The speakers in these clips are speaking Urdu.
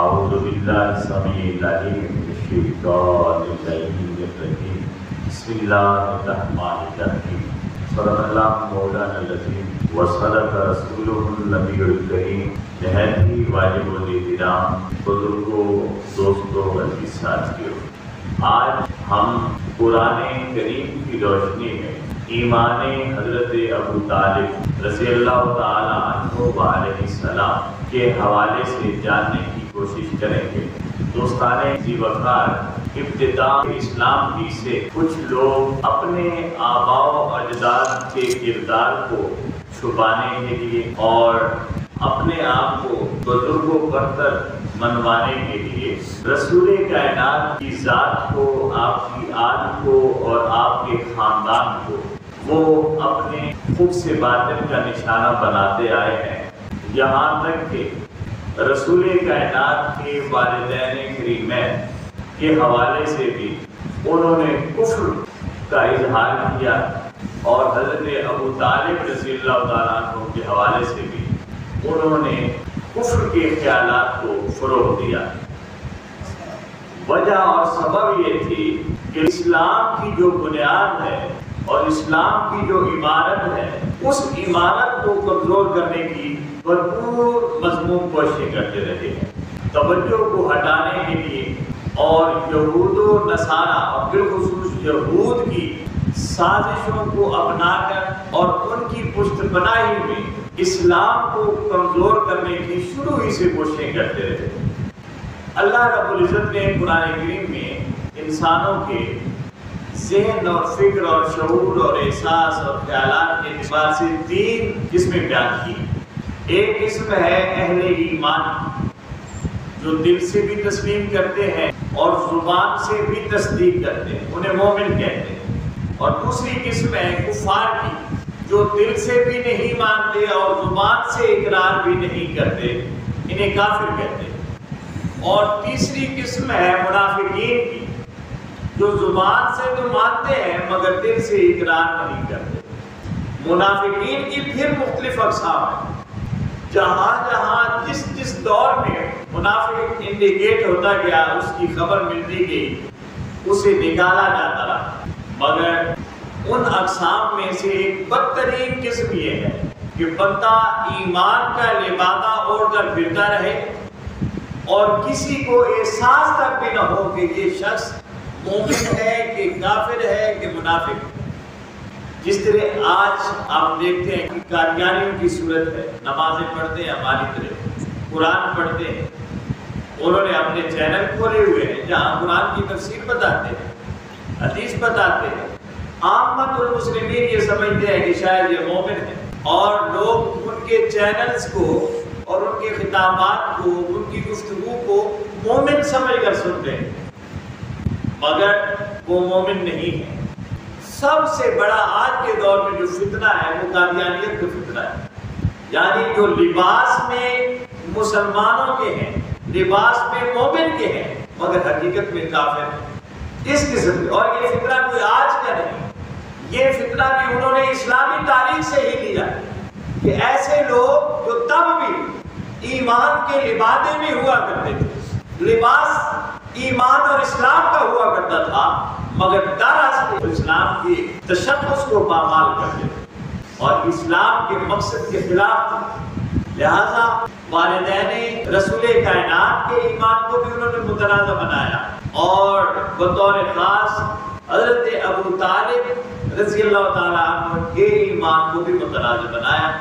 اعوذ باللہ السمیع العلیم من الشیطان اللعین الرجیم بسم اللہ الرحمن الرحیم صدق اللہ مولانا العظیم وصدق رسولہ النبی الکریم۔ نہایت ہی واجب الاحترام بزرگوں، دوستوں، عزیز ساتھیوں، آج ہم قرآن کریم کی روشنی میں ایمان حضرت ابو طالب رضی اللہ تعالی عنہ علیہ السلام کے حوالے سے جاننے کی کوشش کریں گے۔ دوستان ذی وقار، ابتدا اسلام ہی سے کچھ لوگ اپنے آباء و اجداد کے کردار کو چھپانے کے لیے اور اپنے آپ کو بزرگوں برتر منوانے کے لیے رسول کائنات کی ذات کو، آپ کی آل کو اور آپ کے خاندان کو وہ اپنے خود سے باطن کا نشانہ بناتے آئے ہیں، یہاں تک کہ رسول کائنات کے والدین کریمین کے حوالے سے بھی انہوں نے کفر کا اظہار کیا، اور حضرت ابو طالب رضی اللہ تعالیٰ عنہ کے حوالے سے بھی انہوں نے کفر کے خیالات کو فروغ دیا۔ وجہ اور سبب یہ تھی کہ اسلام کی جو بنیاد ہے اور اسلام کی جو عمارت ہے، اس عمارت کو کمزور کرنے کی بھرپور مضمون کوششیں کرتے رہے ہیں۔ توجہ کو ہٹانے کے لیے اور یہود و نصارہ اور بالخصوص یہود کی سازشوں کو اپنا کر اور ان کی پشت پناہی میں اسلام کو کمزور کرنے کی شروع ہی سے کوششیں کرتے رہے۔ اللہ رب العزت نے قرآن کریم میں انسانوں کے ذہن اور فکر اور شعور اور احساس اور خیالات کے اعتبار سے 3 قسمیں بیان کی۔ ایک قسم ہے اہل ایمان، جو دل سے بھی تسلیم کرتے ہیں اور زبان سے بھی تصدیق کرتے ہیں، انہیں مومن کہتے ہیں۔ اور دوسری قسم ہے کفار کی، جو دل سے بھی نہیں مانتے اور زبان سے اقرار بھی نہیں کرتے، انہیں کافر کہتے ہیں۔ اور تیسری قسم ہے منافقین کی، جو زبان سے تو مانتے ہیں مگر دل سے اقرار نہیں کرتے۔ منافقین کی پھر مختلف اقسام ہیں۔ جہاں جہاں جس دور میں منافق انڈیکیٹ ہوتا گیا، اس کی خبر ملتی گئی، اسے نکالا جاتا رہا۔ مگر ان اقسام میں سے ایک بدترین قسم یہ ہے کہ بندہ ایمان کا لبادہ اوڑھ کر پھرتا رہے اور کسی کو احساس تک بھی نہ ہو کہ یہ شخص مومن ہے کہ کافر ہے کہ منافق ہے۔ جس طرح آج آپ دیکھتے ہیں کہ قادیانیوں کی صورت ہے، نمازیں پڑھتے ہیں ہماری طرح، قرآن پڑھتے ہیں، انہوں نے اپنے چینل کھولے ہوئے ہیں جہاں قرآن کی تفسیر بتاتے ہیں، حدیث بتاتے ہیں۔ عامت المسلمین یہ سمجھتے ہیں کہ شاید یہ مومن ہے، اور لوگ ان کے چینلز کو اور ان کے خطابات کو، ان کی گفتگو کو مومن سمجھ کر سنتے ہیں، مگر وہ مومن نہیں ہے۔ سب سے بڑا آج کے دور میں جو فتنہ ہے وہ قادیانیت کا فتنہ ہے، یعنی جو لباس میں مسلمانوں کے ہیں، لباس میں مومن کے ہیں مگر حقیقت میں کافر ہیں، اس قسم کے۔ اور یہ فتنہ کوئی آج کا نہیں، یہ فتنہ بھی انہوں نے اسلامی تاریخ سے ہی لیا کہ ایسے لوگ جو تب بھی ایمان کے لبادے میں ہوا کرتے تھے، لباس ایمان اور اسلام کا ہوا کرتا تھا، مگر دراصل اسلام کی تشخص کو پامال کرتے تھے اور اسلام کے مقصد کے خلاف تھے۔ لہذا والدین رسول کائنات کے ایمان کو بھی انہوں نے متنازع بنایا، اور بطور خاص حضرت ابو طالب رضی اللہ تعالیٰ عنہ کے ایمان کو بھی متنازع بنایا۔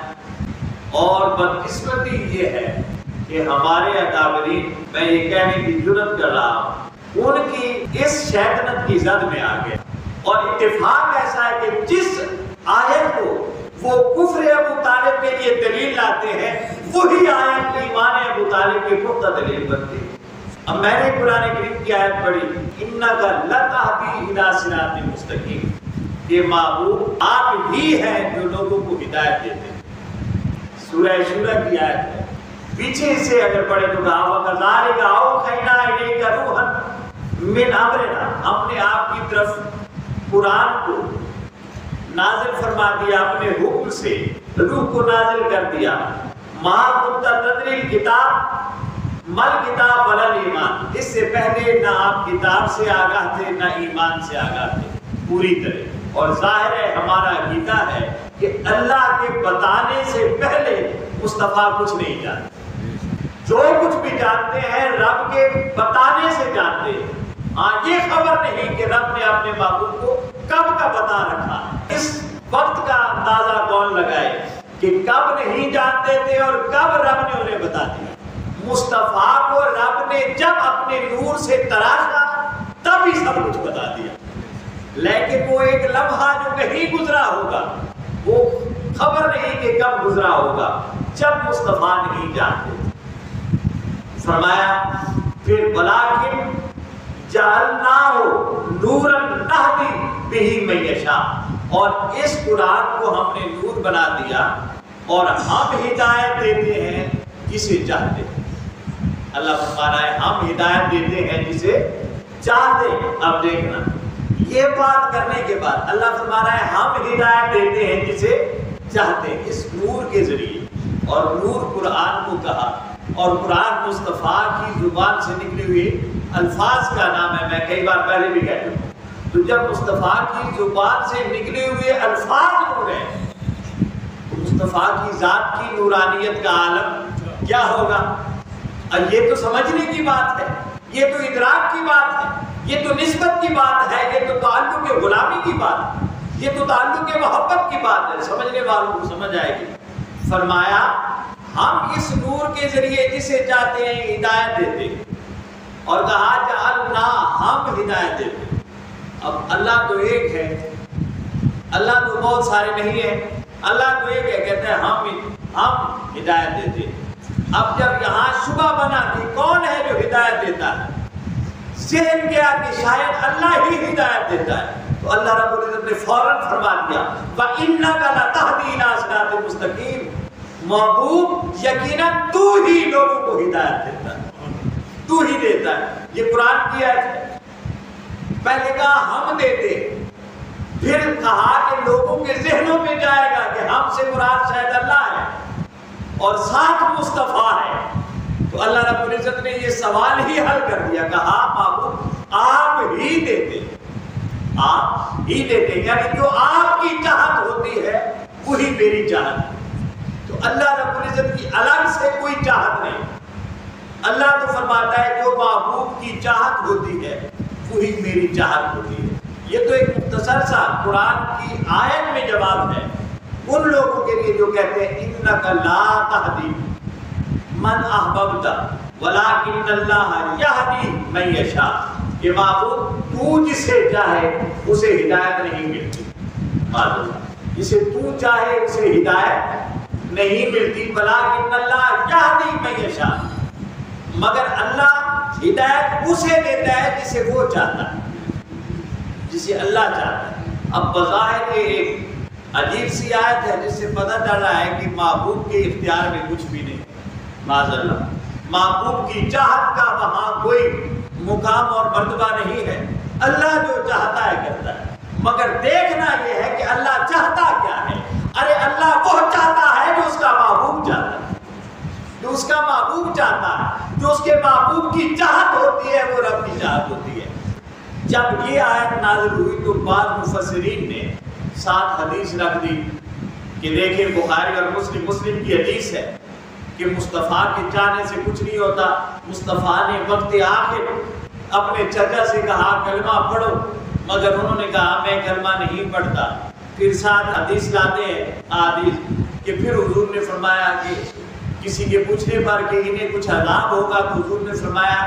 اور بدقسمتی یہ ہے کہ ہمارے اکابرین، میں یہ کہنے کی جرات کر رہا ہوں، ان کی اس شیطنت کی زد میں آ گئے، اور اتفاق ایسا ہے کہ جس آیت کو وہ کفر ابو طالب کے لیے دلیل لاتے ہیں، وہی آیت ایمان ابو طالب کے پختہ دلیل بنتی ہے۔ اب میں نے قرآن کریم کی آیت پڑھی، اِنَّکَ لَتَهْدِی إِلَىٰ صِرَاطٍ مُسْتَقِیمٍ، کہ محبوب آپ ہی ہیں جو لوگوں کو ہدایت دیتے ہیں۔ سورہ شورى کی آیت ہے، پیچھے سے اگر پڑھے تو کہا وَكَذَلِكَ أَوْحَيْنَا إِلَيْكَ رُوحًا مِّنْ أَمْرِنَا، ہم نے آپ کی طرف قرآن کو نازل فرما دیا اپنے حکم سے، روح کو نازل کر دیا۔ مَا كُنْتَ تَدْرِي الْكِتَابَ، مل کتاب ولا ایمان، اس سے پہلے نہ آپ کتاب سے آگاہ تھے نہ ایمان سے آگاہ تھے پوری طرح۔ اور ظاہر ہے ہمارا عقیدہ ہے کہ اللہ کے بتانے سے پہلے مصطفیٰ کچھ نہیں جانتے، جو کچھ بھی جانتے ہیں رب کے بتانے سے جانتے ہیں۔ ہاں یہ خبر نہیں کہ رب نے اپنے محبوب کو کب کا بتا رکھا، اس وقت کا اندازہ کون لگائے کہ کب نہیں جانتے تھے اور کب رب نے انہیں بتا دیا۔ مصطفیٰ کو رب نے جب اپنے نور سے تراشا تب ہی سب کچھ بتا دیا، لیکن وہ ایک لمحہ جو کہیں گزرا ہوگا وہ خبر نہیں کہ کب گزرا ہوگا جب مصطفیٰ نہیں جانتے تھے۔ فرمایا پھر ولیکن جعلناہ نورا نہدی بہ من یشاء، اور اس قرآن کو ہم نے نور بنا دیا اور ہم ہدایت دیتے ہیں جسے چاہتے ہیں۔ اللہ فرما رہا ہے ہم ہدایت دیتے ہیں جسے چاہتے ہیں۔ اب دیکھنا یہ بات کرنے کے بعد اللہ فرما رہا ہے ہم ہدایت دیتے ہیں جسے چاہتے ہیں اس نور کے ذریعے، اور نور قرآن کو کہا، اور قرآن مصطفیٰ کی زبان سے نکلی ہوئی الفاظ کا نام ہے، میں کئی بار پہلے بھی کہہ چکا ہوں۔ تو جب مصطفیٰ کی زبان سے نکلے ہوئے الفاظ نور ہیں تو مصطفیٰ کی ذات کی نورانیت کا عالم کیا ہوگا؟ اور یہ تو سمجھنے کی بات ہے، یہ تو ادراک کی بات ہے، یہ تو نسبت کی بات ہے، یہ تو تعلق غلامی کی بات ہے، یہ تو تعلق محبت کی بات ہے، سمجھنے والوں کو سمجھ آئے گی۔ فرمایا ہم اس نور کے ذریعے جسے چاہتے ہیں ہدایت دیتے ہیں، اور کہا جعلنا ہم ہدایت دیتے ہیں۔ اب اللہ تو ایک ہے، اللہ تو بہت سارے نہیں ہیں، اللہ تو ایک ہے، کہتے ہیں ہم ہدایت دیتے ہیں۔ اب جب یہاں شبہ بنا کہ کون ہے جو ہدایت دیتا ہے، ذہن گیا کہ شاید اللہ ہی ہدایت دیتا ہے، تو اللہ رب العزت نے فوراً فرما دیا وَإِنَّكَ لَتَهْدِي إِلَىٰ صِرَاطٍ مُسْتَقِيمٍ، محبوب یقیناً تو ہی لوگوں کو ہدایت دیتا ہے، تو ہی دیتا ہے۔ یہ قرآن کی آیت ہے۔ پہلے کہا ہم دیتے، پھر کہا کہ لوگوں کے ذہنوں میں جائے گا کہ ہم سے مراد شاید اللہ ہے اور ساتھ مصطفیٰ ہے، تو اللہ رب العزت نے یہ سوال ہی حل کر دیا، کہا محبوب آپ ہی دیتے، آپ ہی دیتے، یعنی جو آپ کی چاہت ہوتی ہے وہی میری چاہت ہے۔ تو اللہ رب العزت کی الگ سے کوئی چاہت نہیں، اللہ تو فرماتا ہے جو محبوب کی چاہت ہوتی ہے وہی میری چاہت ہوتی ہے۔ یہ تو ایک مختصر سا قرآن کی آیت میں جواب ہے ان لوگوں کے لیے جو کہتے ہیں اِنَّكَ لَا تَهْدِي مَنْ أَحْبَبْتَ وَلَٰكِنَّ اللَّهَ يَهْدِي مَن يَشَاءُ، کہ محبوب تو جسے چاہے اسے ہدایت نہیں ملتی، جسے تو چاہے اسے ہدایت نہیں ملتی، وَلَٰكِنَّ اللَّهَ يَهْدِي مَن يَشَاءُ، مگر اللہ ہدایت اسے دیتا ہے جسے وہ چاہتا ہے، جسے اللہ چاہتا ہے۔ اب بظاہر یہ ایک عجیب سی آیت ہے جس سے پتہ چل رہا ہے کہ محبوب کے اختیار میں کچھ بھی نہیں، معاذ اللہ، محبوب کی چاہت کا وہاں کوئی مقام اور مرتبہ نہیں ہے، اللہ جو چاہتا ہے کرتا ہے۔ مگر دیکھنا یہ ہے کہ اللہ چاہتا کیا ہے، ارے اللہ وہ چاہتا ہے جو اس کا محبوب چاہتا ہے، جو اس کا محبوب چاہتا ہے، جو اس کے محبوب کی چاہت ہوتی ہے وہ رب کی چاہت ہوتی ہے۔ جب یہ آیت نازل ہوئی تو بعض مفسرین نے ساتھ حدیث رکھ دی کہ دیکھیں بخاری اور مسلم کی حدیث ہے کہ مصطفیٰ کے چاہنے سے کچھ نہیں ہوتا۔ مصطفیٰ نے وقت آخر اپنے چچا سے کہا کلمہ پڑھو، مگر انہوں نے کہا میں کلمہ نہیں پڑھتا۔ پھر ساتھ حدیث لاتے ہیں حدیث کہ پھر حضور نے فرمایا کہ کسی کے پوچھنے پر کہ انہیں کچھ عذاب ہوگا تو حضور نے فرمایا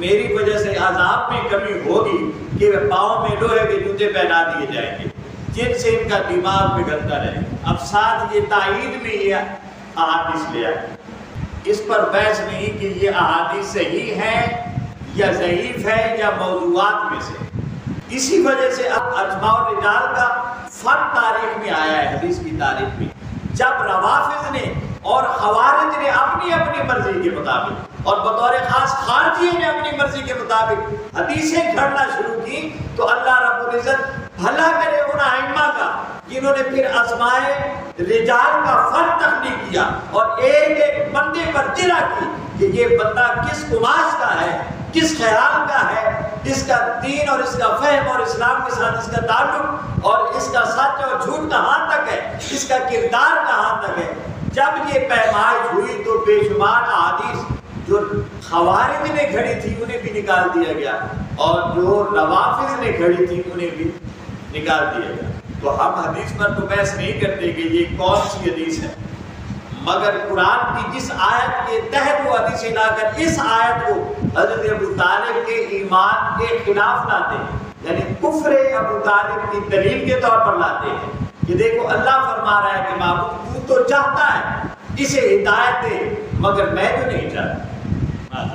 میری وجہ سے عذاب میں کمی ہوگی کہ پاؤں میں لوہے کے جوتے پہنا دیے جائیں گے جن سے ان کا دماغ پگھلتا رہے۔ اب ساتھ یہ تائید میں یہ احادیث لیا ہے، اس پر بحث نہیں کہ یہ احادیث صحیح ہے یا ضعیف ہے یا موضوعات میں سے۔ اسی وجہ سے اب اجماع الرجال کا فن تاریخ میں آیا ہے، حدیث کی تاریخ میں، جب روافض نے اور خوارج نے اپنی اپنی مرضی کے مطابق اور بطور خاص خارجی نے اپنی مرضی کے مطابق حدیثیں گھڑنا شروع کی تو اللہ رب العزت بھلا کرے ان ائمہ کا جنہوں نے پھر اسماء رجال کا فن تخلیق کیا اور ایک ایک بندے پر جرح کی کہ یہ بندہ کس قماش کا ہے، کس خیال کا ہے، اس کا دین اور اس کا فہم اور اسلام کے ساتھ اس کا تعلق اور اس کا سچ اور جھوٹ کہاں تک ہے، اس کا کردار کہاں تک ہے۔ جب یہ پیمائش ہوئی تو بے شمار احادیث جو خوارج نے گھڑی تھی انہیں بھی نکال دیا گیا اور جو روافض نے گھڑی تھی انہیں بھی نکال دیا گیا۔ تو ہم حدیث پر تو بحث نہیں کرتے کہ یہ کون سی حدیث ہے، مگر قرآن کی جس آیت کے تحت وہ حدیث لا کر اس آیت کو حضرت ابو طالب کے ایمان کے خلاف لاتے ہیں، یعنی کفر ابو طالب کی دلیل کے طور پر لاتے ہیں کہ دیکھو اللہ فرما رہا ہے کہ معبود تو چاہتا ہے اسے ہدایت دے، مگر میں تو نہیں چاہتا،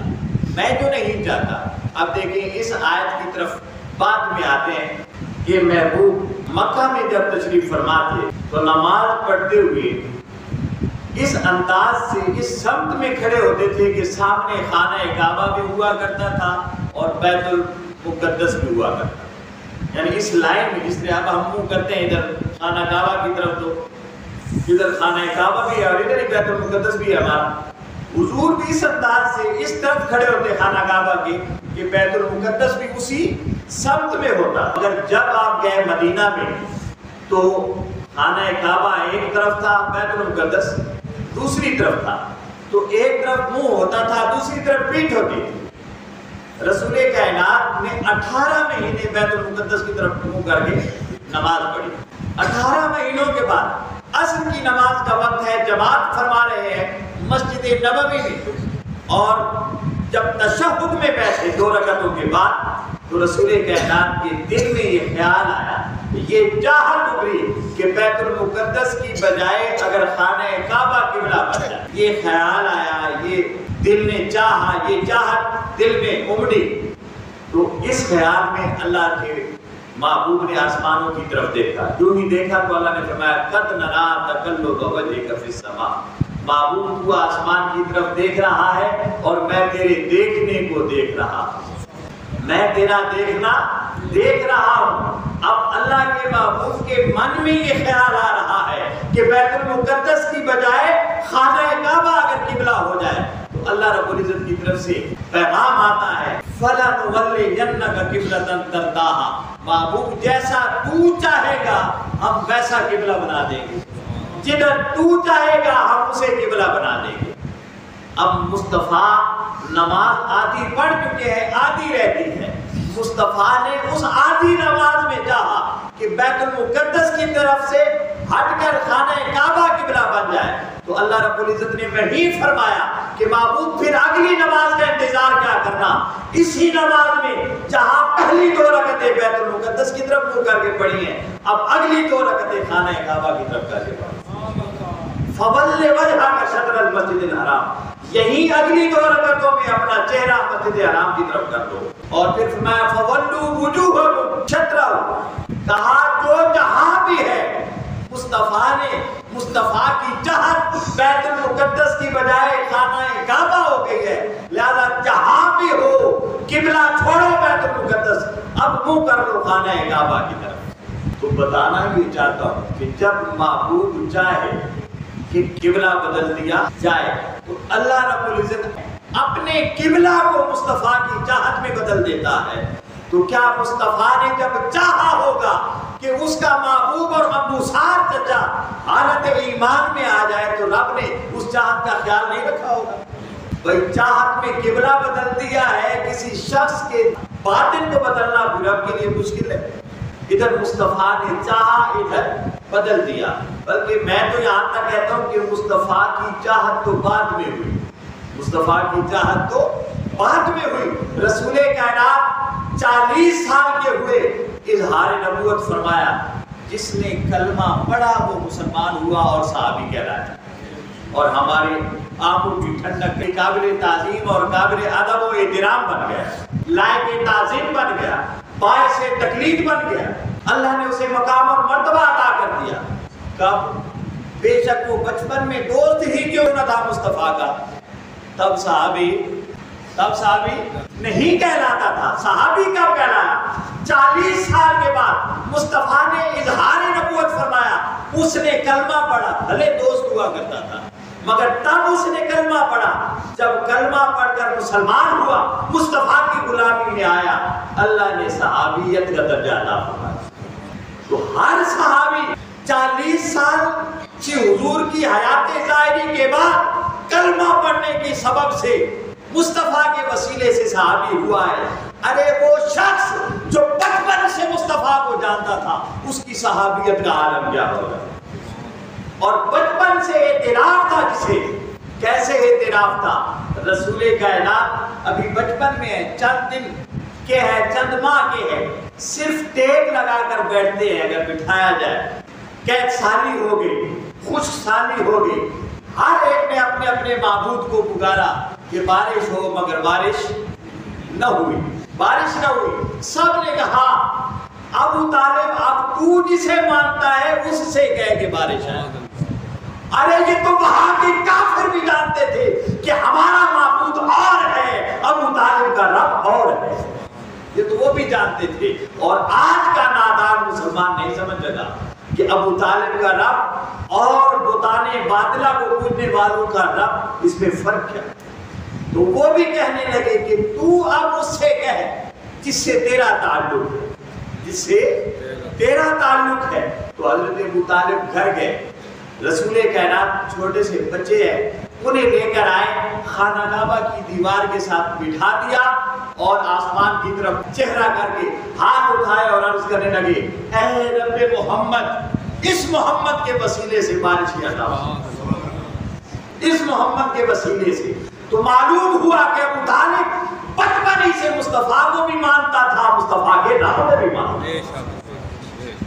میں تو نہیں چاہتا۔ اب دیکھیں اس آیت کی طرف بعد میں آتے ہیں کہ محبوب مکہ میں جب تشریف فرما تھے تو نماز پڑھتے ہوئے اس انداز سے اس سمت میں کھڑے ہوتے تھے کہ سامنے خانہ کعبہ بھی ہوا کرتا تھا اور بیت المقدس بھی ہوا کرتا تھا، یعنی اس لائن میں جس طرح اب ہم منہ کرتے ہیں ادھر خانہ کعبہ کی طرف تو ادھر خانہ کعبہ بھی ہے اور ادھر ہی بیت المقدس بھی ہے ہمارا، حضور بھی اس انداز سے اس طرف کھڑے ہوتے خانہ کعبہ کے کہ بیت المقدس بھی اسی سمت میں ہوتا۔ اگر جب آپ گئے مدینہ میں تو خانہ کعبہ ایک طرف تھا، بیت المقدس دوسری طرف تھا، تو ایک طرف منہ ہوتا تھا دوسری طرف پیٹھ ہوتی تھی۔ رسول کائنات نے 18 مہینے بیت المقدس کی طرف منہ کر کے نماز پڑھی۔ 18 مہینوں کے بعد عصر کی نماز کا وقت ہے، جماعت فرما رہے ہیں مسجد نبوی میں، اور جب تشہد میں بیٹھے 2 رکعتوں کے بعد تو رسول کائنات کے دل میں یہ خیال آیا، یہ چاہت ابھری کہ بیت المقدس کی بجائے اگر خانہ کعبہ قبلہ بن جائے، یہ خیال آیا، یہ دل نے چاہا، یہ چاہت دل میں امڑی۔ تو اس خیال میں اللہ کے محبوب نے آسمانوں کی طرف دیکھا، جو ہی دیکھا تو اللہ نے فرمایا قد نرا تقلب وجهک فی السماء، محبوب تو آسمان کی طرف دیکھ رہا ہے اور میں تیرے دیکھنے کو دیکھ رہا ہوں، میں تیرا دیکھنا دیکھ رہا ہوں۔ اب اللہ کے محبوب کے من میں یہ خیال آ رہا ہے کہ بیت المقدس کی بجائے خانہ کعبہ اگر قبلہ ہو جائے تو اللہ رب العزت کی طرف سے پیغام آتا ہے فَلَنُوَلِّيَنَّكَ قِبْلَةً تَرْضَاهَا، محبوب جیسا تو چاہے گا ہم ویسا قبلہ بنا دیں گے، جدھر تو چاہے گا ہم اسے قبلہ بنا دیں گے۔ اب مصطفیٰ نماز آدھی پڑھ چکے ہیں، آدھی رہتی ہے، مصطفیٰ نے اس آدھی نماز میں چاہا کہ بیت المقدس کی طرف سے ہٹ کر خانہ کعبہ قبلہ بن جائے، تو اللہ رب العزت نے وہی فرمایا کہ محبوب پھر اگلی نماز کا انتظار کیا کرنا، اسی نماز میں جہاں پہلی 2 رکعتیں بیت المقدس کی طرف منہ کر کے پڑھی ہیں، اب اگلی 2 رکعتیں خانہ کعبہ کی طرف کر کے پڑھی۔ فَوَلِّ وَجْهَكَ شَطْرَ الْمَسْجِدِ الْحَرَامِ، یہی اگلی 2 رکعتوں میں اپنا چہرہ مسجد حرام کی طرف کر دو، اور پھر فرمایا فَوَلُّوا وُجُوهَكُمْ شَطْرَهُ، کہا جو جہاں بھی ہے مصطفیٰ نے مصطفیٰ کی چاہت بیت المقدس کی بجائے خانہ کعبہ ہو گئی ہے، لہذا جہاں بھی ہو قبلہ چھوڑو بیت المقدس، اب منہ کر لو خانہ کعبہ کی طرف۔ تو بتانا یہ چاہتا ہوں کہ جب محبوب چاہے کہ قبلہ بدل دیا جائے تو اللہ رب العزت اپنے قبلہ کو مصطفیٰ کی چاہت میں بدل دیتا ہے، تو کیا مصطفیٰ نے جب چاہا ہوگا کہ اس کا محبوب اور مبوسار چچا حالت ایمان میں آ جائے تو رب نے اس چاہت کا خیال نہیں رکھا ہوگا؟ بھئی چاہت میں قبلہ بدل دیا ہے، کسی شخص کے باطن کو بدلنا بھی رب کے لیے مشکل ہے، ادھر مصطفیٰ نے چاہا ادھر بدل دیا، بلکہ میں تو یہاں تک کہتا ہوں کہ مصطفیٰ کی چاہت تو بعد میں ہوئی، مصطفیٰ کی چاہت تو بعد میں ہوئی۔ رسول کائنات 40 سال کے ہوئے اظہار نبوت فرمایا، جس نے کلمہ پڑھا وہ مسلمان ہوا اور صحابی کہلایا، اور ہمارے آنکھوں کی ٹھنڈک قابل تعظیم اور قابل ادب و احترام بن گیا، لائق تعظیم بن گیا، باعث تقلید بن گیا، اللہ نے اسے مقام اور مرتبہ عطا کر دیا۔ کب؟ بے شک وہ بچپن میں دوست ہی کیوں نہ تھا مصطفیٰ کا، تب صحابی نہیں کہلاتا تھا، صحابی کب کہلایا؟ 40 سال کے بعد مصطفیٰ نے اظہار نبوت فرمایا، اس نے کلمہ پڑھا، بھلے دوست ہوا کرتا تھا مگر تب اس نے کلمہ پڑھا، جب کلمہ پڑھ کر مسلمان ہوا، مصطفیٰ کی غلامی میں آیا، اللہ نے صحابیت کا درجہ عطا فرمایا۔ تو ہر صحابی 40 سال کی حضور کی حیات ظاہری کے بعد کلمہ پڑھنے کے سبب سے مصطفیٰ کے وسیلے سے صحابی ہوا ہے۔ ارے وہ شخص جو بچپن سے مصطفیٰ کو جانتا تھا، اس کی صحابیت کا عالم کیا ہوگا؟ اور بچپن سے اعتراف تھا جسے، کیسے اعتراف تھا؟ رسول کائنات ابھی بچپن میں ہے، چند دن کے ہے، چند ماہ کے ہے، صرف ٹیک لگا کر بیٹھتے ہیں۔ اگر بٹھایا جائے، قید سالی ہو گئی، خشک سالی ہو گئی، ہر ایک نے اپنے اپنے معبود کو پکارا کہ بارش ہو، مگر بارش نہ ہوئی، بارش نہ ہوئی۔ سب نے کہا ابو طالب اب تو جسے مانتا ہے اس سے کہہ کہ بارش ہے۔ ارے یہ تو وہاں کے کافر بھی جانتے تھے کہ ہمارا معبود اور ہے، ابو طالب کا رب اور ہے، یہ تو وہ بھی جانتے تھے۔ اور آج کا نادان مسلمان نہیں سمجھ لگا کہ ابو طالب کا رب اور بتانے باطلہ کو پوجنے والوں کا رب، اس میں فرق ہے۔ تو وہ بھی کہنے لگے کہ تو اب اس سے کہہ جس سے تیرا تعلق ہے، جس سے تیرا تعلق ہے۔ تو حضرت ابو طالب گھر گئے، رسول کائنات چھوٹے سے بچے ہیں، انہیں لے کر آئے، خانہ کعبہ کی دیوار کے ساتھ بٹھا دیا اور آسمان کی طرف چہرہ کر کے ہاتھ اٹھائے اور عرض کرنے لگے اے رب محمد، اس محمد کے وسیلے سے بارش کی عطا فرما، اس محمد کے وسیلے سے۔ تو معلوم ہوا کہ ابو طالب بچپن ہی سے مصطفیٰ کو بھی مانتا تھا، مصطفیٰ کے رب کو بھی مانتا تھا،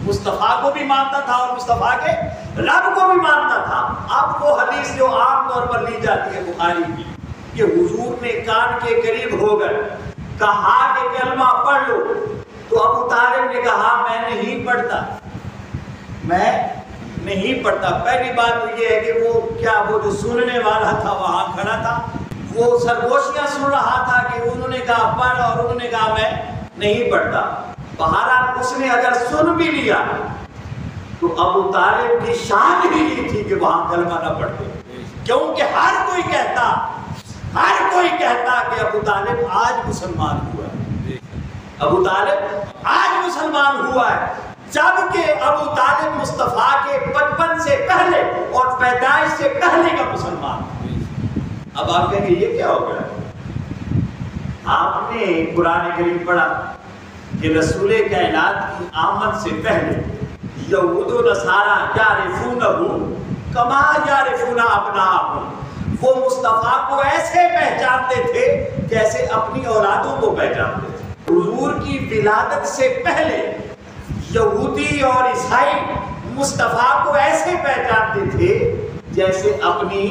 مصطفیٰ کو بھی مانتا تھا اور مصطفیٰ کے رب کو بھی مانتا تھا۔ اب وہ حدیث جو عام طور پر لی جاتی ہے بخاری کی کہ حضور نے کان کے قریب ہو کر کہا کہ کلمہ پڑھ لو، تو ابو طالب نے کہا میں نہیں پڑھتا، میں نہیں پڑھتا۔ پہلی بات تو یہ ہے کہ وہ جو سننے والا تھا وہاں کھڑا تھا، وہ سرگوشیاں سن رہا تھا کہ انہوں نے کہا پڑھ اور انہوں نے کہا میں نہیں پڑھتا۔ بہرحال اس نے اگر سن بھی لیا تو ابو طالب کی شان ہی یہ تھی کہ وہاں کلمہ نہ پڑھتے، کیونکہ ہر کوئی کہتا کہ ابو طالب آج مسلمان ہوا ہے، ابو طالب آج مسلمان ہوا ہے، جبکہ ابو طالب مصطفیٰ کے بچپن سے پہلے اور پیدائش سے پہلے کا مسلمان۔ اب آپ کہیں گے یہ کیا ہو گیا؟ آپ نے قرآن کریم پڑھا کہ رسول کائنات کی آمد سے پہلے یہود و نصارا یعرفونہ کما یعرفون ابناءہم، وہ مصطفیٰ کو ایسے پہچانتے تھے جیسے اپنی اولادوں کو پہچانتے تھے۔ حضور کی ولادت سے پہلے یہودی اور عیسائی مصطفیٰ کو ایسے پہچانتے تھے جیسے اپنی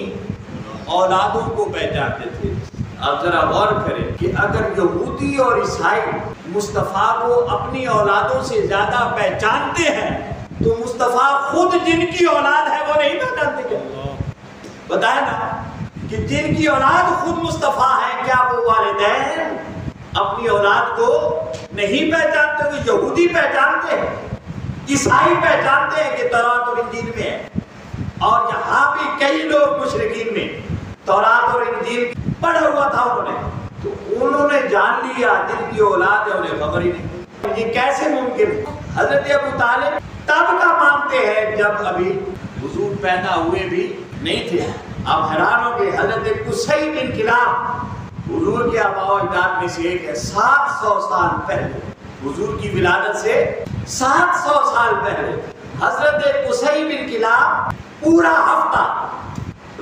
اولادوں کو پہچانتے تھے۔ اب ذرا غور کریں کہ اگر یہودی اور عیسائی مصطفیٰ کو اپنی اولادوں سے زیادہ پہچانتے ہیں تو مصطفیٰ خود جن کی اولاد ہے وہ نہیں پہچانتے کیا؟ بتائیں نا کہ جن کی اولاد خود مصطفیٰ ہے، کیا وہ والدین اپنی اولاد کو نہیں پہچانتے؟ کہ یہودی پہچانتے ہیں، عیسائی پہچانتے ہیں کہ تورات اور انجیل میں ہے، اور یہاں بھی کئی لوگ مشرکین میں تورات اور انجیل پڑھا ہوا تھا انہوں نے، تو انہوں نے جان لیا جن کی اولاد ہے انہیں خبر ہی نہیں۔ یہ کیسے ممکن ہے؟ حضرت ابو طالب تب کا مانتے ہیں جب ابھی حضور پیدا ہوئے بھی نہیں تھے۔ آپ حیران ہوں گے، حضرت قصی بن کلاب حضور کے آباء و اجداد میں سے ایک ہے، 700 سال پہلے، حضور کی ولادت سے 700 سال پہلے حضرت قصی بن کلاب پورا ہفتہ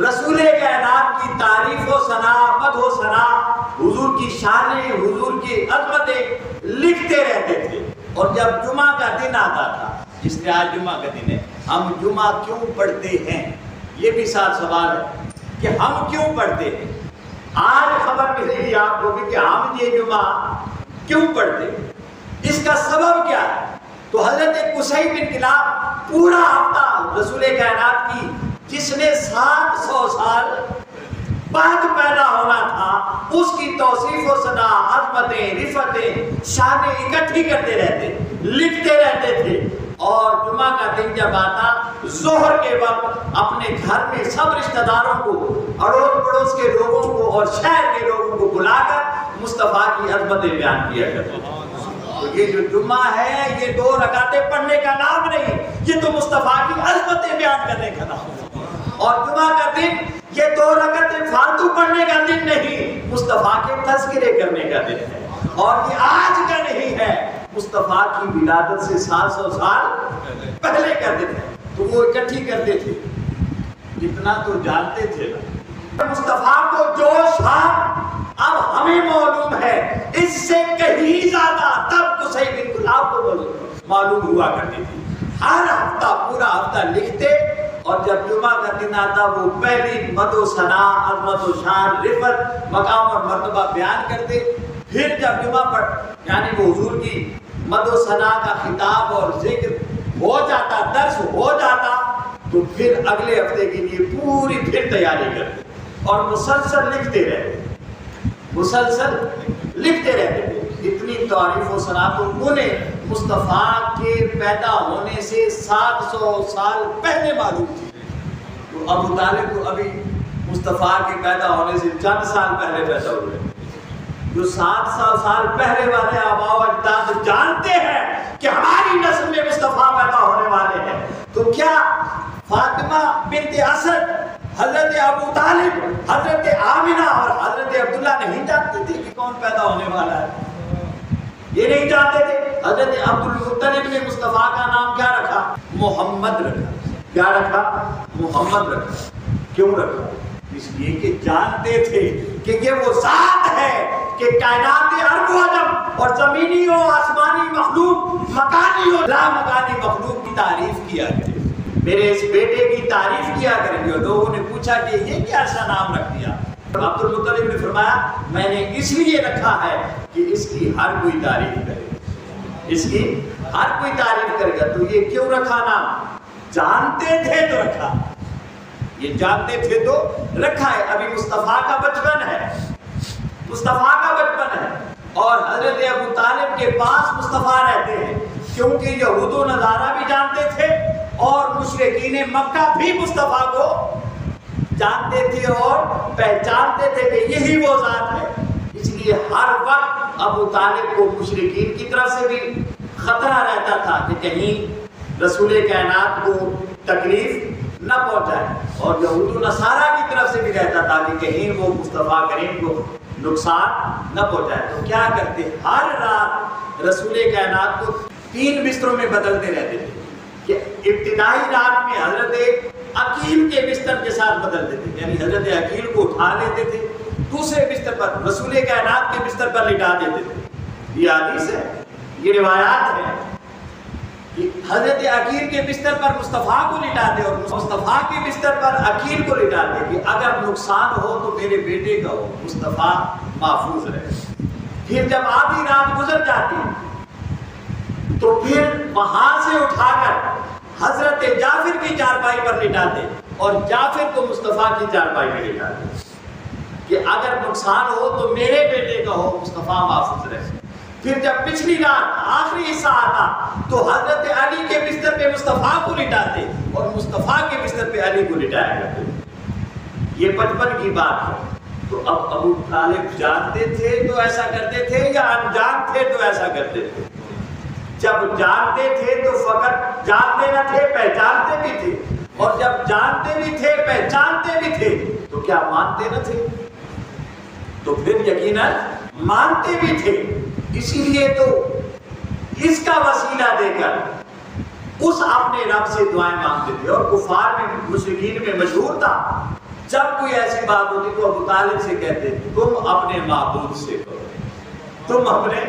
رسول کائنات کی تعریف و ثنا، مدح و ثنا، حضور کی شانیں، حضور کی عظمتیں لکھتے رہتے تھے۔ اور جب جمعہ کا دن آتا تھا، جس نے آج جمعہ کا دن ہے، ہم جمعہ کیوں پڑھتے ہیں؟ یہ بھی ساتھ سوال ہے کہ ہم کیوں پڑھتے ہیں۔ آج خبر ملے گی آپ کو کہ ہم یہ جمعہ کیوں پڑھتے ہیں، اس کا سبب کیا ہے؟ تو حضرت قصی بن کلاب پورا ہفتہ رسول کائنات کی، جس نے 700 سال بعد پیدا ہونا تھا، اس کی توصیف و ثنا، عظمتیں، رفتیں، شانیں اکٹھی کرتے رہتے، لکھتے رہتے تھے، اور جمعہ کا دن جب آتا ظہر کے وقت اپنے گھر میں سب رشتہ داروں کو، اڑوس پڑوس کے لوگوں کو اور شہر کے لوگوں کو بلا کر مصطفیٰ کی عظمتیں بیان کیا کرتے تھے۔ تو یہ جو جمعہ ہے یہ 2 رکعتیں پڑھنے کا نام نہیں، یہ تو مصطفیٰ کی عظمتیں بیان کرنے کا نام ہے۔ اور جمعہ کا دن یہ 2 رکعتیں فالتو پڑھنے کا دن نہیں، مصطفیٰ کے تذکرے کرنے کا دن ہے۔ اور یہ آج کا نہیں ہے، مصطفیٰ کی ولادت سے 700 سال پہلے کا دن ہے۔ تو وہ اکٹھی کرتے تھے، اتنا تو جانتے تھے نا مصطفیٰ کو جوش تھا۔ اب ہمیں معلوم ہے اس سے کہیں زیادہ تب قصی بن کلاب کو معلوم ہوا کرتی تھی۔ ہر ہفتہ پورا ہفتہ لکھتے اور جب جمعہ کا دن آتا وہ پہلی مد و ثنا، عظمت و شان، رفعت، مقام اور مرتبہ بیان کرتے۔ پھر جب جمعہ پر یعنی وہ حضور کی مد و ثنا کا خطاب اور ذکر ہو جاتا، درس ہو جاتا، تو پھر اگلے ہفتے کے لیے پوری پھر تیاری کرتے اور مسلسل لکھتے رہتے، مسلسل لکھتے رہتے تھے۔ اتنی تعریف و ثنا تو انہیں مصطفیٰ کے پیدا ہونے سے 700 سال پہلے معلوم تھی۔ تو ابو طالب کو ابھی مصطفیٰ کے پیدا ہونے سے چند سال پہلے پیدا ہوئے، جو 700 سال پہلے والے آباء و اجداد جانتے ہیں کہ ہماری نسل میں مصطفیٰ پیدا ہونے والے ہیں، تو کیا فاطمہ بنت اسد، حضرت ابو طالب، حضرت آمنہ اور حضرت عبداللہ نہیں جانتے تھے کہ کون پیدا ہونے والا ہے؟ یہ نہیں جانتے تھے۔ حضرت عبدالمطلب نے مصطفیٰ کا نام کیا رکھا؟ محمد رکھا۔ کیا رکھا؟ محمد رکھا۔ کیوں رکھا؟ اس لیے کہ جانتے تھے کہ یہ وہ ذات ہے کہ کائنات ارب و عجم اور زمینی و آسمانی مخلوق، مکانی و لا مکانی مخلوق کی تعریف کیا کرے، میرے اس بیٹے کی تعریف کیا کریں گے۔ اور لوگوں نے پوچھا کہ یہ کیسا نام رکھ دیا؟ عبدالمطلب نے فرمایا میں نے اس لیے رکھا ہے کہ اس کی ہر کوئی تعریف کرے، اس کی ہر کوئی تعریف کرے گا۔ تو یہ کیوں رکھا نام؟ جانتے تھے تو رکھا، یہ جانتے تھے تو رکھا ہے۔ ابھی مصطفیٰ کا بچپن ہے، مصطفیٰ کا بچپن ہے، اور حضرت ابو طالب کے پاس مصطفیٰ رہتے ہیں، کیونکہ یہود و نصارہ بھی جانتے تھے اور مشرکین مکہ بھی مصطفیٰ کو جانتے تھے اور پہچانتے تھے کہ یہی وہ ذات ہے۔ اس لیے ہر وقت ابو طالب کو مشرکین کی طرف سے بھی خطرہ رہتا تھا کہ کہیں رسول کائنات کو تکلیف نہ پہنچائے، اور یہود و نصارہ کی طرف سے بھی رہتا تھا کہ کہیں وہ مصطفیٰ کریم کو نقصان نہ پہنچائے۔ تو کیا کرتے؟ ہر رات رسول کائنات کو 3 بستروں میں بدلتے رہتے تھے کہ ابتدائی رات میں حضرت عقیل کے بستر کے ساتھ بدلتے تھے، یعنی حضرت عقیل کو اٹھا لیتے تھے، دوسرے بستر پر رسول کائنات کے بستر پر لٹا دیتے تھے۔ یہ حدیث ہے، یہ روایات ہے کہ حضرت عقیل کے بستر پر مصطفیٰ کو لٹاتے اور مصطفیٰ کے بستر پر عقیل کو لٹاتے کہ اگر نقصان ہو تو میرے بیٹے کا ہو، مصطفیٰ محفوظ رہے۔ پھر جب آدھی رات گزر جاتی تو پھر وہاں سے اٹھا کر حضرت جعفر کی چارپائی پر لٹاتے اور جعفر کو مصطفیٰ کی چارپائی میں لٹاتے کہ اگر نقصان ہو تو میرے بیٹے کا ہو، مصطفیٰ محفوظ رہے۔ پھر جب پچھلی رات آخری حصہ آتا تو حضرت علی کے بستر پہ مصطفیٰ کو لٹاتے اور مصطفیٰ کے بستر پہ علی کو لٹایا کرتے۔ یہ بچپن کی بات ہے۔ تو اب ابو طالب جانتے تھے تو ایسا کرتے تھے یا انجان تھے تو ایسا کرتے تھے؟ جب جانتے تھے تو فقط جانتے نہ تھے، پہچانتے بھی تھے، اور جب جانتے بھی تھے پہچانتے بھی تھے تو کیا مانتے نہ تھے؟ تو پھر یقیناً مانتے بھی تھے۔ اسی لیے تو اس کا وسیلہ دے کر اس اپنے رب سے دعائیں مانگتے تھے، اور کفار میں مشرکین میں مشہور تھا جب کوئی ایسی بات ہوتی تو ابو طالب سے کہتے تم اپنے معبود سے کرو، تم اپنے۔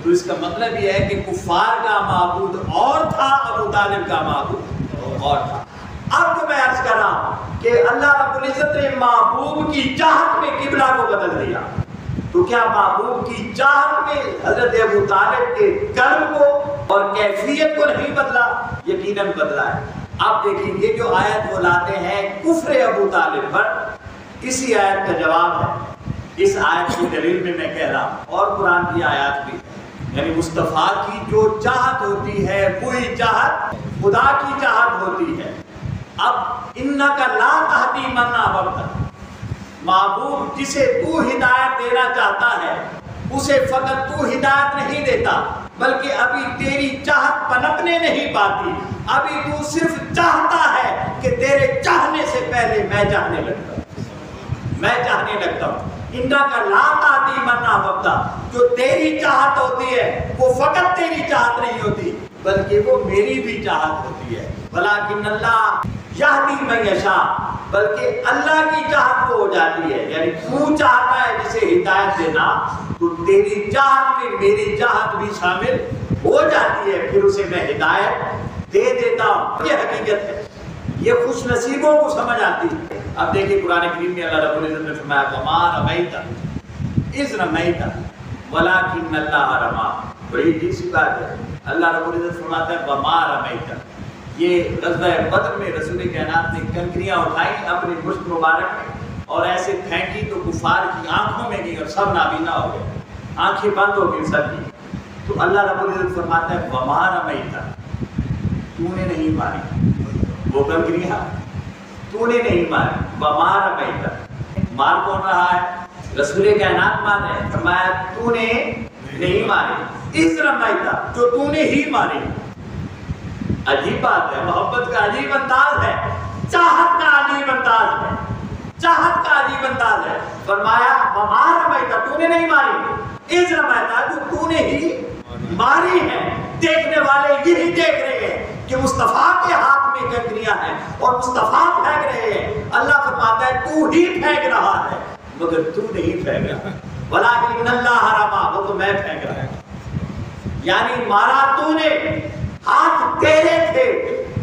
تو اس کا مطلب یہ ہے کہ کفار کا معبود اور تھا، ابو طالب کا معبود اور تھا۔ اب تو میں عرض کر رہا ہوں کہ اللہ رب العزت نے محبوب کی چاہت میں قبلہ کو بدل دیا، تو کیا محبوب کی چاہت میں حضرت ابو طالب کے قلب کو اور کیفیت کو نہیں بدلا؟ یقیناً بدلا ہے۔ اب دیکھیں یہ جو آیت وہ لاتے ہیں کفر ابو طالب پر، اسی آیت کا جواب ہے۔ اس آیت کی دلیل میں کہہ رہا ہوں، اور قرآن کی آیات بھی یعنی مصطفیٰ کی جو چاہت ہوتی ہے وہی چاہت خدا کی چاہت ہوتی ہے۔ اب انک لا تہدی من احببت، محبوب جسے تو ہدایت دینا چاہتا ہے اسے فقط تو ہدایت نہیں دیتا، بلکہ ابھی تیری چاہت پنپنے نہیں پاتی، ابھی تو صرف چاہتا ہے کہ تیرے چاہنے سے پہلے میں چاہنے لگتا ہوں، میں چاہنے لگتا ہوں۔ انک لا تہدی من احببت، جو تیری چاہت ہوتی ہے وہ فقط تیری چاہت نہیں ہوتی بلکہ وہ میری بھی چاہت ہوتی ہے۔ ولکن اللہ یہدی من یشاء، بلکہ اللہ کی چاہت وہ ہو جاتی ہے، یعنی تو چاہتا ہے جسے ہدایت دینا تو تیری چاہت میں میری چاہت بھی شامل ہو جاتی ہے، پھر اسے میں ہدایت دے دیتا ہوں۔ یہ حقیقت ہے، یہ خوش نصیبوں کو سمجھ آتی ہے۔ اب دیکھیں قرآن کریم میں اللہ رب العزت نے فرمایا وما رمیت اذ رمیت ولکن اللہ رمی، بڑی عجیب سی بات ہے۔ اللہ رب العزت فرماتا ہے وما رمیت، یہ غزوہ بدر میں رسول کائنات نے کنکریاں اٹھائیں اپنے مشت مبارک میں اور ایسے پھینکی تو کفار کی آنکھوں میں گئی اور سب نابینا ہو گئے، آنکھیں بند ہو گئی سب کی۔ تو اللہ رب العزت فرماتا ہے وما رمیت، تو نے نہیں ماری وہ کنکریاں، تو نے نہیں ماری، وما رمیت، مار کون رہا ہے؟ رسول کائنات مار رہے ہیں۔ فرمایا تو نے نہیں ماری، اذ رمیت، جو تو نے ہی ماری۔ عجیب بات ہے، محبت کا عجیب انداز ہے، چاہت کا عجیب انداز ہے، چاہت کا عجیب انداز ہے۔ فرمایا وما رمیت، تو نے نہیں ماری، اذ رمیت، جو تو نے ہی ماری ہے۔ دیکھنے والے یہی دیکھ رہے ہیں کہ مصطفیٰ کے ہاتھ میں کنکریاں ہیں اور مصطفیٰ پھینک رہے ہیں۔ اللہ فرماتا ہے تو ہی پھینک رہا ہے مگر تو نہیں پھینک رہا، ولکن اللہ رمی، وہ تو میں پھینک رہا ہوں۔ یعنی مارا تو نے، ہاتھ تیرے تھے،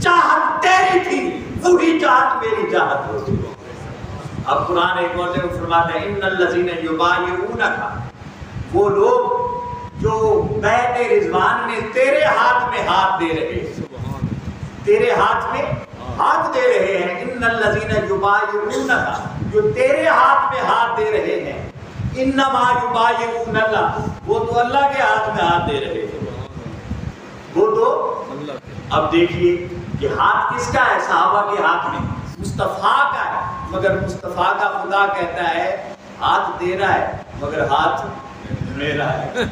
چاہت تیری تھی، وہی چاہت میری چاہت ہوتی۔ اب قرآن ایک اور جگہ فرماتا ہے ان الذین یبایعونک، وہ لوگ جو بیعت رضوان میں تیرے ہاتھ میں ہاتھ دے رہے ہیں، تیرے ہاتھ میں ہاتھ دے رہے ہیں، ان الذین یبایعونک، جو تیرے ہاتھ میں ہاتھ دے رہے ہیں، انما یبایعون اللہ، وہ تو اللہ کے ہاتھ میں ہاتھ دے رہے ہیں، وہ تو اب دیکھیے کہ ہاتھ کس کا ہے؟ صحابہ کے ہاتھ میں مصطفیٰ کا ہے، مگر مصطفیٰ کا خدا کہتا ہے ہاتھ دے رہا ہے مگر ہاتھ میرا ہے،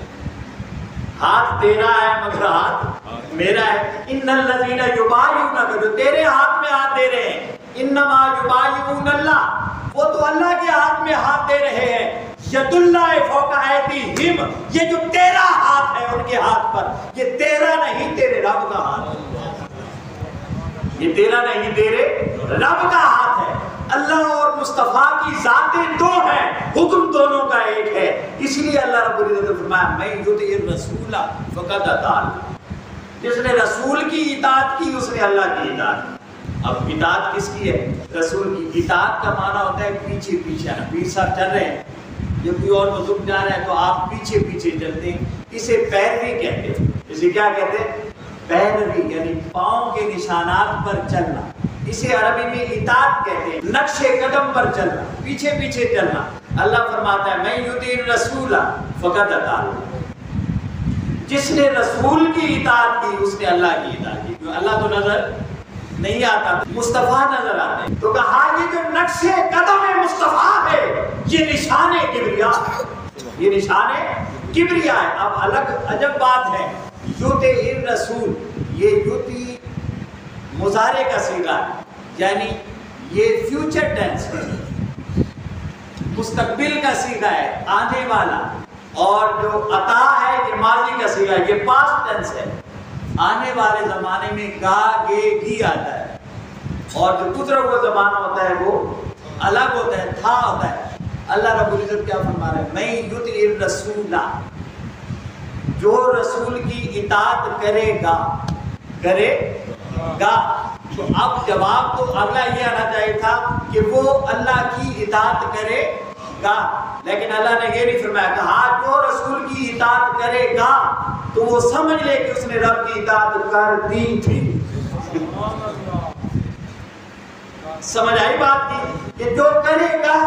ہاتھ تیرا ہے مگر ہاتھ میرا ہے۔ ان الذین یبایعونک، جو تیرے ہاتھ میں ہاتھ دے رہے ہیں، انما یبایعون اللہ، وہ تو اللہ کے ہاتھ میں ہاتھ دے رہے ہیں۔ ید اللہ فوق ایدیہم، یہ جو تیرا ہاتھ ہے ان کے ہاتھ پر، یہ تیرا نہیں تیرے رب کا ہاتھ ہے، یہ تیرا نہیں تیرے رب کا ہاتھ ہے۔ اللہ اور مصطفیٰ کی ذاتیں دو ہیں، حکم دونوں کا ایک ہے، اس لیے اللہ رب العزت نے فرمایا من یطع الرسول فقد اطاع اللہ، جس نے رسول کی اطاعت کی اس نے اللہ کی اطاعت کی۔ اب اطاعت کس کی ہے؟ رسول کی۔ اطاعت کا معنی ہوتا ہے پیچھے پیچھے آنا، پیر صاحب چل رہے ہیں، جب کوئی اور بزرگ جا رہا ہے تو آپ پیچھے پیچھے چلتے ہیں، اسے پیروی کہتے ہیں۔ اسے کیا کہتے ہیں؟ پیروی، یعنی پاؤں کے نشانات پر چلنا، اسے عربی میں اطاعت کہتے ہیں، نقش قدم پر چلنا، پیچھے پیچھے چلنا۔ اللہ فرماتا ہے من یطع الرسول فقد اطاع اللہ، جس نے رسول کی اطاعت کی اس نے اللہ کی اطاعت کی۔ اللہ تو نظر نہیں آتا، مصطفیٰ نظر آتے ہیں، تو کہا یہ جو نقش قدم مصطفیٰ ہے یہ نشان کبریا ہے، یہ نشان کبریا ہے۔ اب الگ عجب بات ہے، یطع الرسول، یہ یطع مضارع کا صیغہ ہے، یعنی یہ فیوچر ٹینس ہے، مستقبل کا صیغہ ہے، آنے والا، اور جو عطا ہے یہ ماضی کا صیغہ ہے، یہ پاسٹ ٹینس ہے، آنے والے زمانے میں گا گے گی آتا ہے، اور جو گزرا ہوا زمانہ ہوتا ہے وہ الگ ہوتا ہے، تھا ہوتا ہے۔ اللہ رب العزت کیا فرما رہا ہے؟ من یطع الرسول، جو رسول کی اطاعت کرے گا، کرے گا۔ تو اب جواب تو اگلا یہ آنا چاہیے تھا کہ وہ اللہ کی اطاعت کرے گا، لیکن اللہ نے یہ نہیں فرمایا، کہا جو رسول کی اطاعت کرے گا تو وہ سمجھ لے کہ اس نے رب کی اطاعت کر دی تھی۔ سمجھ آئی بات کی کہ جو کرے گا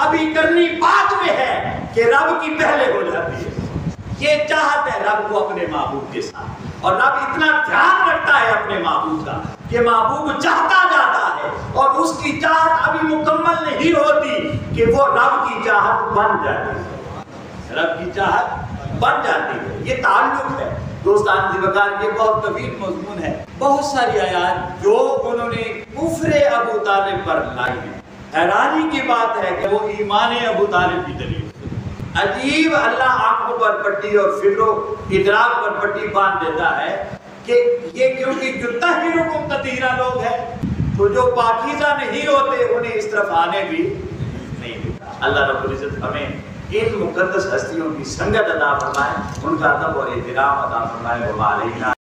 ابھی کرنی بعد میں ہے کہ رب کی پہلے ہو جاتی ہے، یہ چاہت ہے رب کو اپنے محبوب کے ساتھ، اور رب اتنا دھیان رکھتا ہے اپنے محبوب کا کہ محبوب چاہتا جاتا ہے اور اس کی چاہت ابھی مکمل نہیں ہوتی کہ وہ رب کی چاہت بن جاتی ہے، رب کی چاہت بن جاتی ہے۔ یہ تعلق ہے دوستان وقار، یہ بہت طویل مضمون ہے، بہت ساری آیات جو انہوں نے کفر ابو طالب پر لائی ہیں۔ حیرانی کی بات ہے کہ وہ ایمان ابو طالب کی دلیل، عجیب اللہ آنکھوں پر پٹی اور فکر و ادراک پر پٹی باندھ دیتا ہے کہ یہ کیونکہ یطہرکم تطہیرا لوگ ہیں تو جو پاکیزہ نہیں ہوتے انہیں اس طرف آنے بھی نہیں دیتا۔ اللہ رب العزت ہمیں ان مقدس ہستیوں کی سنگت عطا فرمائے، ان کا ادب اور احترام عطا فرمائے۔ وما علینا